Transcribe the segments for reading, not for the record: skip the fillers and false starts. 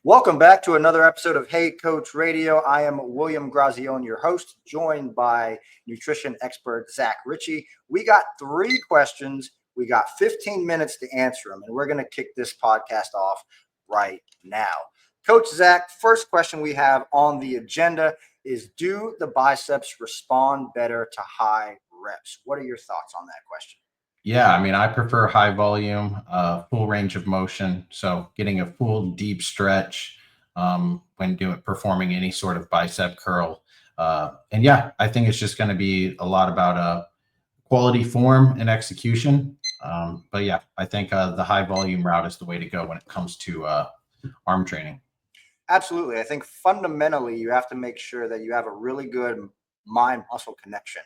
Welcome back to another episode of Hey Coach Radio. I am William Grazione, your host, joined by nutrition expert Zach Ritchie. We got 3 questions. We got 15 minutes to answer them, and we're going to kick this podcast off right now. Coach Zach, first question we have on the agenda is, do the biceps respond better to high reps? What are your thoughts on that question? Yeah, I mean, I prefer high volume, full range of motion. So getting a full deep stretch when performing any sort of bicep curl. And yeah, I think it's just going to be a lot about quality form and execution. But yeah, I think the high volume route is the way to go when it comes to arm training. Absolutely. I think fundamentally you have to make sure that you have a really good mind-muscle connection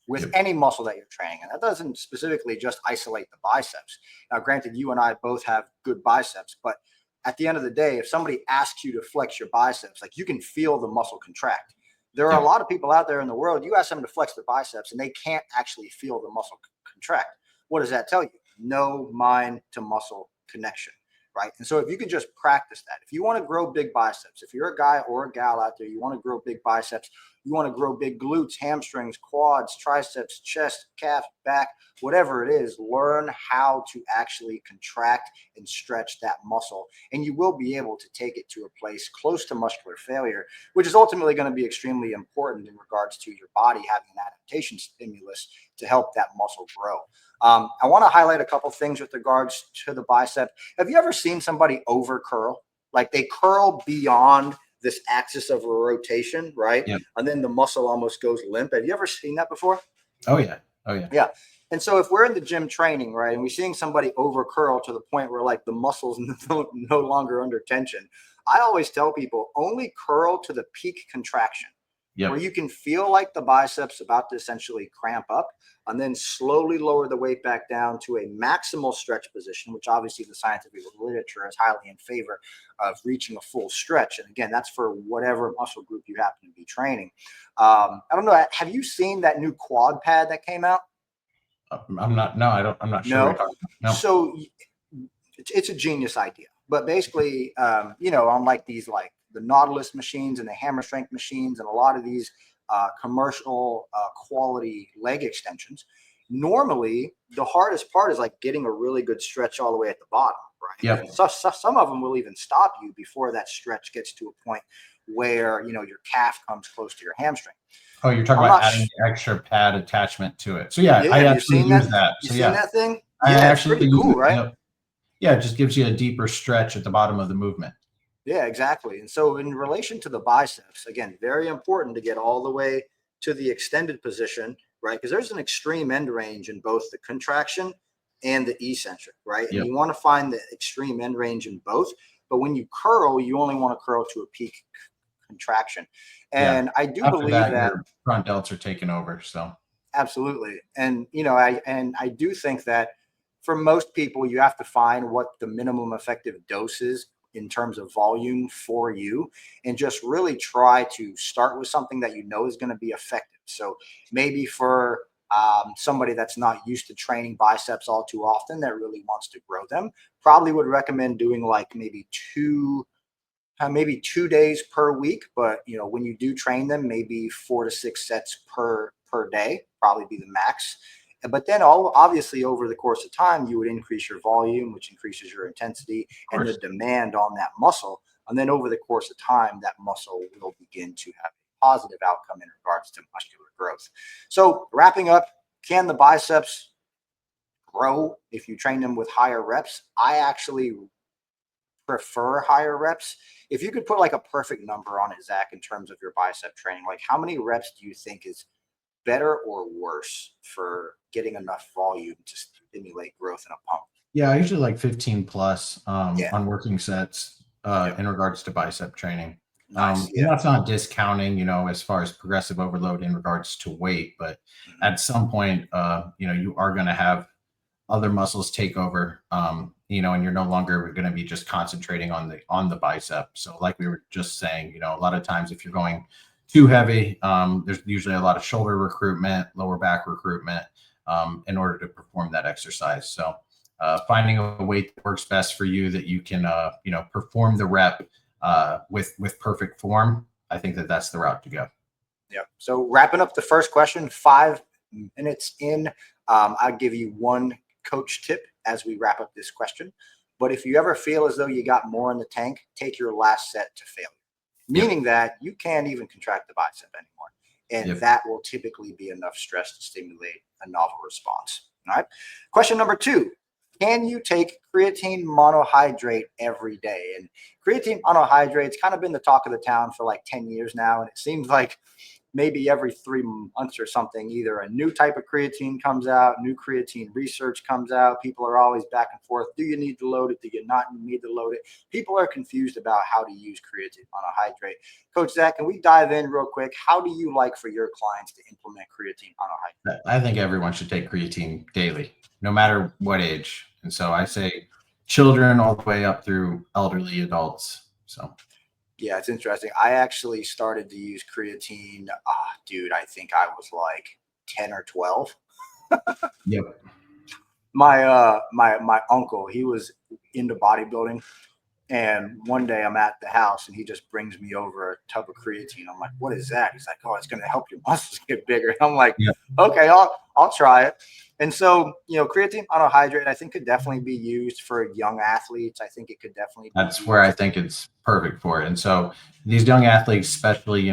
with any muscle that you're training. And that doesn't specifically just isolate the biceps. Now, granted, you and I both have good biceps, but at the end of the day, if somebody asks you to flex your biceps, like, you can feel the muscle contract. There are a lot of people out there in the world, you ask them to flex their biceps and they can't actually feel the muscle contract. What does that tell you? No mind to muscle connection. Right. And so if you can just practice that, if you want to grow big biceps, if you're a guy or a gal out there, you want to grow big biceps, you want to grow big glutes, hamstrings, quads, triceps, chest, calf, back, whatever it is, learn how to actually contract and stretch that muscle. And you will be able to take it to a place close to muscular failure, which is ultimately going to be extremely important in regards to your body having an adaptation stimulus to help that muscle grow. I want to highlight a couple things with regards to the bicep. Have you ever seen somebody over curl? Like, they curl beyond this axis of rotation, right? Yep. And then the muscle almost goes limp. Have you ever seen that before? Oh, yeah. Oh, yeah. Yeah. And so if we're in the gym training, right, and we're seeing somebody over curl to the point where, like, the muscles no longer under tension, I always tell people, only curl to the peak contraction. Where you can feel like the biceps about to essentially cramp up, and then slowly lower the weight back down to a maximal stretch position, which obviously the scientific literature is highly in favor of reaching a full stretch. And again, that's for whatever muscle group you happen to be training. I don't know. Have you seen that new quad pad that came out? I'm not sure what you're talking about. No. So it's a genius idea. But basically, on like these, like the Nautilus machines and the hammer strength machines and a lot of these commercial quality leg extensions, normally the hardest part is like getting a really good stretch all the way at the bottom, right? Yep. So some of them will even stop you before that stretch gets to a point where, your calf comes close to your hamstring. Oh, you're talking about adding the extra pad attachment to it. So yeah, I actually use that. You seen that thing? Yeah, it's pretty cool, right? Yeah, it just gives you a deeper stretch at the bottom of the movement. Yeah, exactly. And so in relation to the biceps, again, very important to get all the way to the extended position, right? Because there's an extreme end range in both the contraction and the eccentric, right? And you want to find the extreme end range in both. But when you curl, you only want to curl to a peak contraction. And I do believe that your front delts are taking over. So absolutely. And I do think that for most people, you have to find what the minimum effective dose is in terms of volume for you, and just really try to start with something that you know is going to be effective. So maybe for somebody that's not used to training biceps all too often, that really wants to grow them, probably would recommend doing like maybe 2 days per week. But when you do train them, maybe 4 to 6 sets per day, probably be the max. But then obviously over the course of time, you would increase your volume, which increases your intensity and the demand on that muscle. And then over the course of time, that muscle will begin to have a positive outcome in regards to muscular growth. So wrapping up, can the biceps grow if you train them with higher reps? I actually prefer higher reps. If you could put like a perfect number on it, Zach, in terms of your bicep training, like how many reps do you think is better or worse for getting enough volume to stimulate growth in a pump? Yeah, I usually like 15 plus on working sets in regards to bicep training. Nice. That's not discounting, as far as progressive overload in regards to weight, but at some point, you are going to have other muscles take over, and you're no longer going to be just concentrating on the bicep. So like we were just saying, a lot of times if you're going too heavy, there's usually a lot of shoulder recruitment, lower back recruitment in order to perform that exercise. So finding a weight that works best for you, that you can, perform the rep with perfect form. I think that that's the route to go. Yeah. So wrapping up the first question, 5 minutes in, I'll give you one coach tip as we wrap up this question. But if you ever feel as though you got more in the tank, take your last set to failure, Yep. meaning that you can't even contract the bicep anymore. And Yep. that will typically be enough stress to stimulate a novel response. All right. Question number 2. Can you take creatine monohydrate every day? And creatine monohydrate's kind of been the talk of the town for like 10 years now. And it seems like maybe every 3 months or something, either a new type of creatine comes out, new creatine research comes out. People are always back and forth. Do you need to load it? Do you not need to load it? People are confused about how to use creatine monohydrate. Coach Zach, can we dive in real quick? How do you like for your clients to implement creatine monohydrate? I think everyone should take creatine daily, no matter what age. And so I say children all the way up through elderly adults. So Yeah, it's interesting. I actually started to use creatine. Dude, I think I was like 10 or 12. yep. My uncle, he was into bodybuilding. And one day I'm at the house and he just brings me over a tub of creatine. I'm like, what is that? He's like, oh, it's going to help your muscles get bigger. And I'm like, Yep. okay, I'll try it. And so, creatine monohydrate, I think could definitely be used for young athletes. I think it could definitely be That's where I used. think it's perfect for it. And so these young athletes, especially,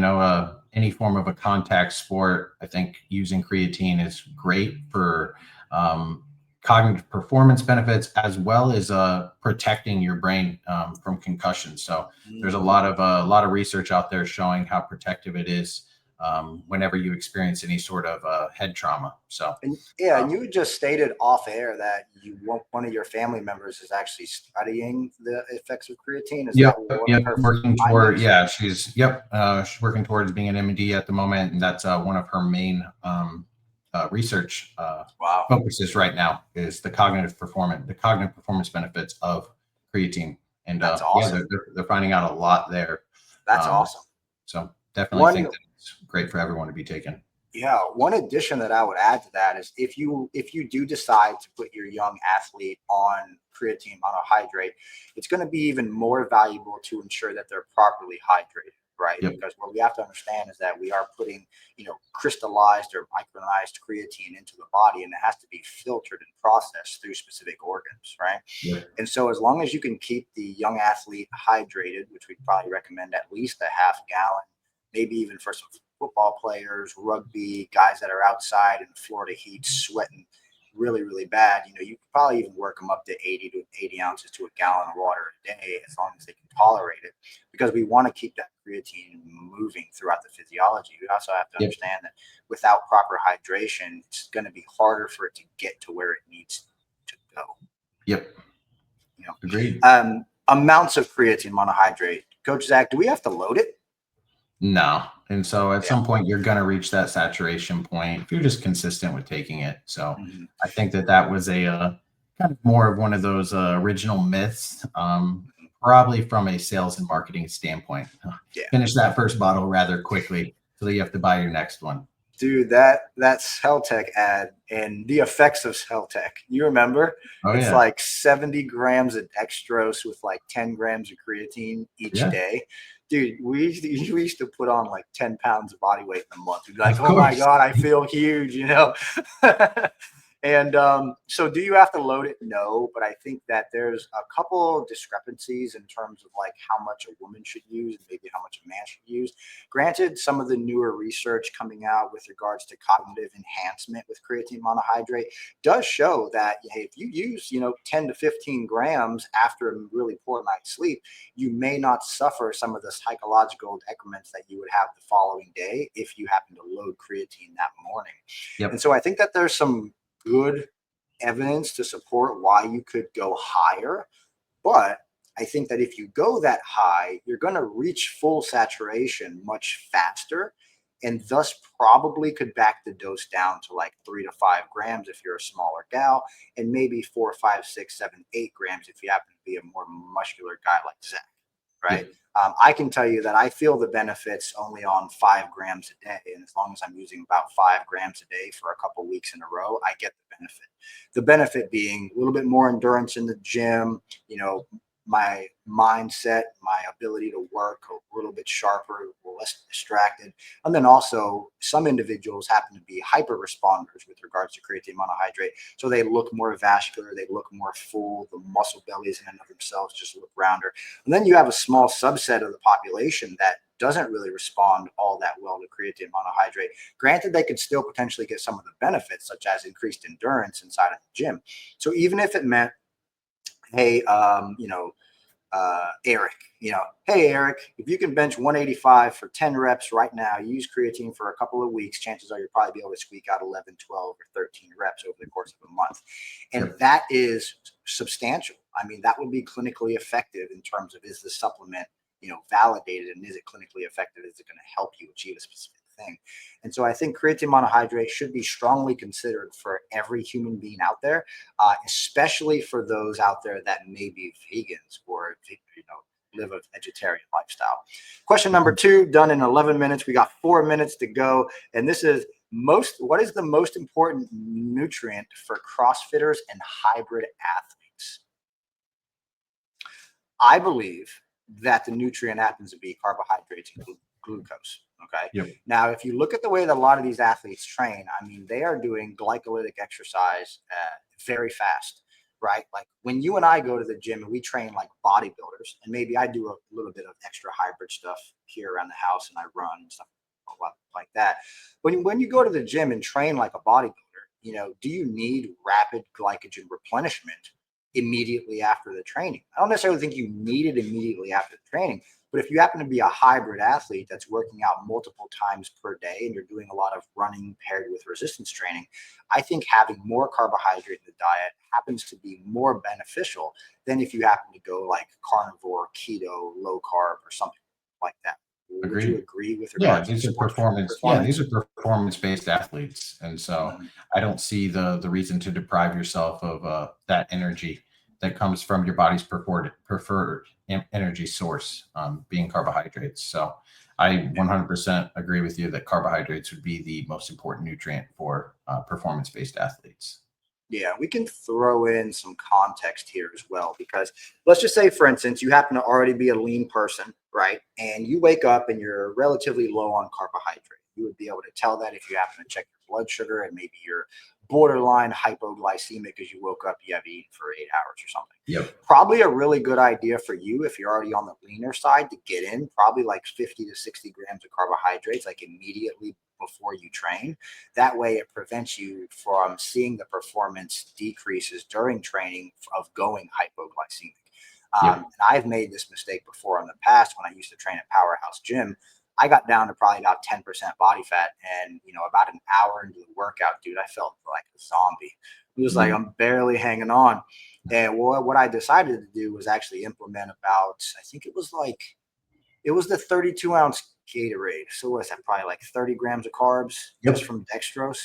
any form of a contact sport, I think using creatine is great for um, cognitive performance benefits, as well as protecting your brain from concussion. So there's a lot of research out there showing how protective it is whenever you experience any sort of head trauma. So And yeah, and um, you just stated off air that one of your family members is actually studying the effects of creatine. Is Yep, that one of yep. her Working toward, findings? yeah, she's working towards being an MD at the moment, and that's one of her main research Wow, focuses right now is the cognitive performance benefits of creatine, and that's yeah, awesome. they're finding out a lot there. That's Um, awesome. so definitely One think that it's great for everyone to be taken. Yeah, one addition that I would add to that is if you do decide to put your young athlete on creatine monohydrate, it's going to be even more valuable to ensure that they're properly hydrated, right? Yep, Because what we have to understand is that we are putting, crystallized or micronized creatine into the body, and it has to be filtered and processed through specific organs, right? yep, And so, as long as you can keep the young athlete hydrated, which we'd probably recommend at least a half gallon, maybe even for some football players, rugby, guys that are outside in Florida heat sweating really, really bad, you could probably even work them up to 80 ounces to a gallon of water a day as long as they can tolerate it, because we want to keep that creatine moving throughout the physiology. We also have to yep, understand that without proper hydration, it's going to be harder for it to get to where it needs to go. yep. You know, Agreed. amounts of creatine monohydrate. Coach Zach, do we have to load it? No. And so at Yeah. some point, you're going to reach that saturation point if you're just consistent with taking it. So Mhm. I think that that was a kind of more of one of those original myths, probably from a sales and marketing standpoint. Yeah. Finish that first bottle rather quickly so that you have to buy your next one. Dude, that Celtec ad and the effects of Celtec. You remember? Oh, It's yeah. like 70 grams of dextrose with like 10 grams of creatine each Yeah. day. Dude, we used to put on like 10 pounds of body weight in a month. We'd be like, Of oh my course. God, I feel huge. And so do you have to load it? No, but I think that there's a couple discrepancies in terms of like how much a woman should use and maybe how much a man should use. Granted, some of the newer research coming out with regards to cognitive enhancement with creatine monohydrate does show that, hey, if you use 10 to 15 grams after a really poor night's sleep, you may not suffer some of the psychological decrements that you would have the following day if you happen to load creatine that morning. And Yep. so I think that there's some good evidence to support why you could go higher. But I think that if you go that high, you're going to reach full saturation much faster, and thus probably could back the dose down to like 3 to 5 grams if you're a smaller gal, and maybe 4, 5, 6, 7, 8 grams if you happen to be a more muscular guy like Zach. right? Yep. I can tell you that I feel the benefits only on 5 grams a day. And as long as I'm using about 5 grams a day for a couple of weeks in a row, I get the benefit. The benefit being a little bit more endurance in the gym, you know, my mindset, my ability to work a little bit sharper, less distracted. And then also some individuals happen to be hyper responders with regards to creatine monohydrate. So they look more vascular, they look more full, the muscle bellies in and of themselves just look rounder. And then you have a small subset of the population that doesn't really respond all that well to creatine monohydrate. Granted, they could still potentially get some of the benefits, such as increased endurance inside of the gym. So even if it meant, hey, Eric, hey, Eric, if you can bench 185 for 10 reps right now, you use creatine for a couple of weeks, chances are you'll probably be able to squeak out 11, 12, or 13 reps over the course of a month. And that is substantial. I mean, that would be clinically effective in terms of, is the supplement, validated, and is it clinically effective? Is it going to help you achieve a specific thing? And so I think creatine monohydrate should be strongly considered for every human being out there, especially for those out there that may be vegans or, live a vegetarian lifestyle. Question number 2, done in 11 minutes. We got 4 minutes to go. And this is what is the most important nutrient for CrossFitters and hybrid athletes? I believe that the nutrient happens to be carbohydrates and glucose. Okay. Yep. Now, if you look at the way that a lot of these athletes train, I mean, they are doing glycolytic exercise very fast, right? Like when you and I go to the gym and we train like bodybuilders, and maybe I do a little bit of extra hybrid stuff here around the house and I run and stuff like that. When you go to the gym and train like a bodybuilder, do you need rapid glycogen replenishment immediately after the training? I don't necessarily think you need it immediately after the training, but if you happen to be a hybrid athlete that's working out multiple times per day and you're doing a lot of running paired with resistance training, I think having more carbohydrate in the diet happens to be more beneficial than if you happen to go like carnivore, keto, low carb, or something like that. Would you agree with regards these to are performance. Yeah, these are performance-based athletes, and so I don't see the reason to deprive yourself of that energy that comes from your body's preferred energy source, being carbohydrates. So I 100% agree with you that carbohydrates would be the most important nutrient for performance-based athletes. Yeah, we can throw in some context here as well, because let's just say, for instance, you happen to already be a lean person, right? And you wake up and you're relatively low on carbohydrate. You would be able to tell that if you happen to check your blood sugar and maybe you're borderline hypoglycemic because you woke up, you have eaten for 8 hours or something. Yep. Probably a really good idea for you if you're already on the leaner side to get in probably like 50 to 60 grams of carbohydrates like immediately before you train. That way it prevents you from seeing the performance decreases during training of going hypoglycemic. And I've made this mistake before in the past when I used to train at Powerhouse Gym. I got down to probably about 10% body fat. And, about an hour into the workout, dude, I felt like a zombie. It was like I'm barely hanging on. And what I decided to do was actually implement about, I think it was the 32-ounce Gatorade. So what's that? Probably like 30 grams of carbs just from dextrose.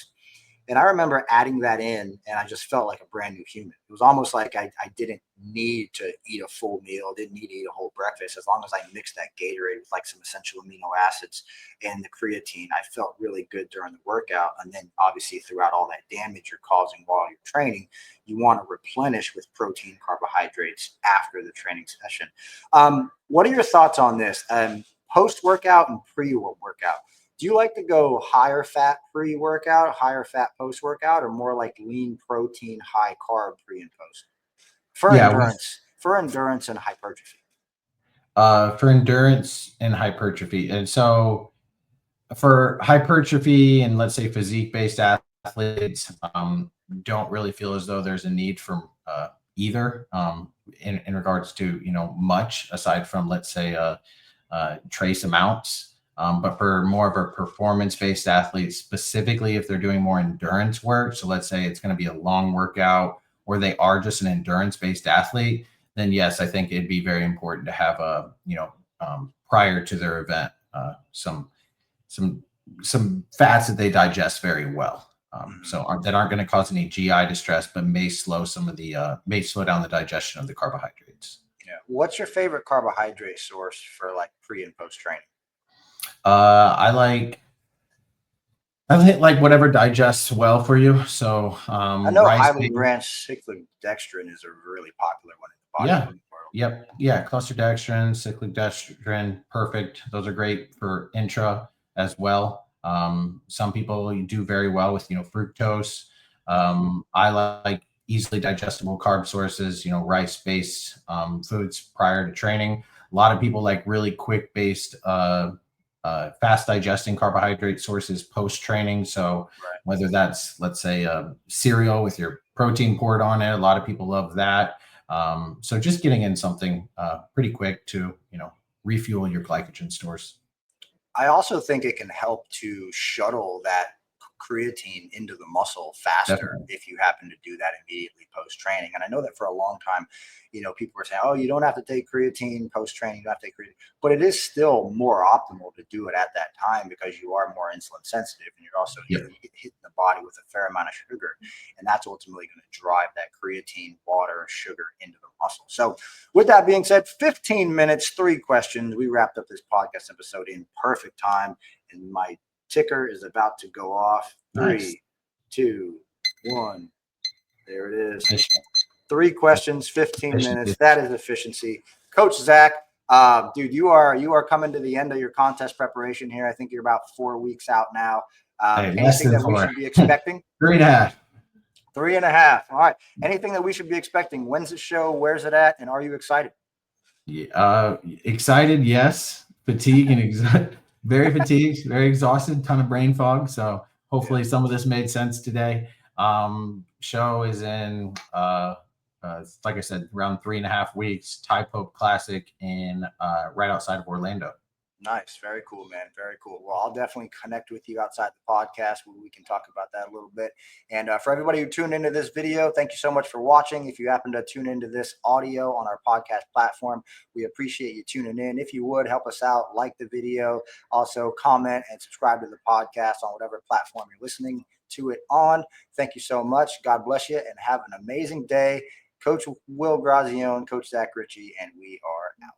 And I remember adding that in, and I just felt like a brand new human. It was almost like I didn't need to eat a full meal, didn't need to eat a whole breakfast. As long as I mixed that Gatorade with like some essential amino acids and the creatine, I felt really good during the workout. And then obviously throughout all that damage you're causing while you're training, you want to replenish with protein, carbohydrates after the training session. What are your thoughts on this? Post-workout and pre-workout. Do you like to go higher fat pre-workout, higher fat post-workout, or more like lean protein, high carb pre and post? For endurance and hypertrophy. For endurance and hypertrophy. And so for hypertrophy and let's say physique-based athletes, don't really feel as though there's a need for either in regards to, much aside from, let's say, trace amounts. But for more of a performance-based athlete, specifically if they're doing more endurance work, so let's say it's going to be a long workout or they are just an endurance-based athlete, then yes, I think it'd be very important to have prior to their event, some fats that they digest very well. That aren't going to cause any GI distress, but may slow down the digestion of the carbohydrates. Yeah. What's your favorite carbohydrate source for like pre and post training? I like whatever digests well for you. So I know rice highly based. branched cyclic dextrin is a really popular one in the Yeah. bodybuilding world. Yep. Yeah. Cluster dextrin, cyclic dextrin, perfect. Those are great for intra as well. Some people do very well with, fructose. I like easily digestible carb sources, rice based foods prior to training. A lot of people like really quick based, fast digesting carbohydrate sources post training. So Right. whether that's, let's say, a cereal with your protein poured on it, a lot of people love that. So just getting in something pretty quick to, refuel your glycogen stores. I also think it can help to shuttle that creatine into the muscle faster Definitely. if you happen to do that immediately post training. And I know that for a long time, people were saying, "Oh, you don't have to take creatine post training. You don't have to take creatine," but it is still more optimal to do it at that time because you are more insulin sensitive and you're also Yep. hitting the body with a fair amount of sugar, and that's ultimately going to drive that creatine, water, sugar into the muscle. So with that being said, 15 minutes, 3 questions. We wrapped up this podcast episode in perfect time. And my ticker is about to go off. Nice. 3, 2, 1. There it is. Efficient. 3 questions, 15 minutes. Efficient. That is efficiency. Coach Zach, dude, you are coming to the end of your contest preparation here. I think you're about 4 weeks out now. Hey, less Anything than that we 4. should be expecting? 3.5. 3.5. All right. Anything that we should be expecting? When's the show? Where's it at? And are you excited? Excited, yes. Fatigue and very fatigued, very exhausted, ton of brain fog. So hopefully some of this made sense today. Show is in, like I said, around 3.5 weeks. Thai Pope Classic in right outside of Orlando. Nice. Very cool, man. Very cool. Well, I'll definitely connect with you outside the podcast where we can talk about that a little bit. And for everybody who tuned into this video, thank you so much for watching. If you happen to tune into this audio on our podcast platform, we appreciate you tuning in. If you would help us out, like the video, also comment and subscribe to the podcast on whatever platform you're listening to it on. Thank you so much. God bless you and have an amazing day. Coach Will Grazione, Coach Zach Ritchie, and we are out.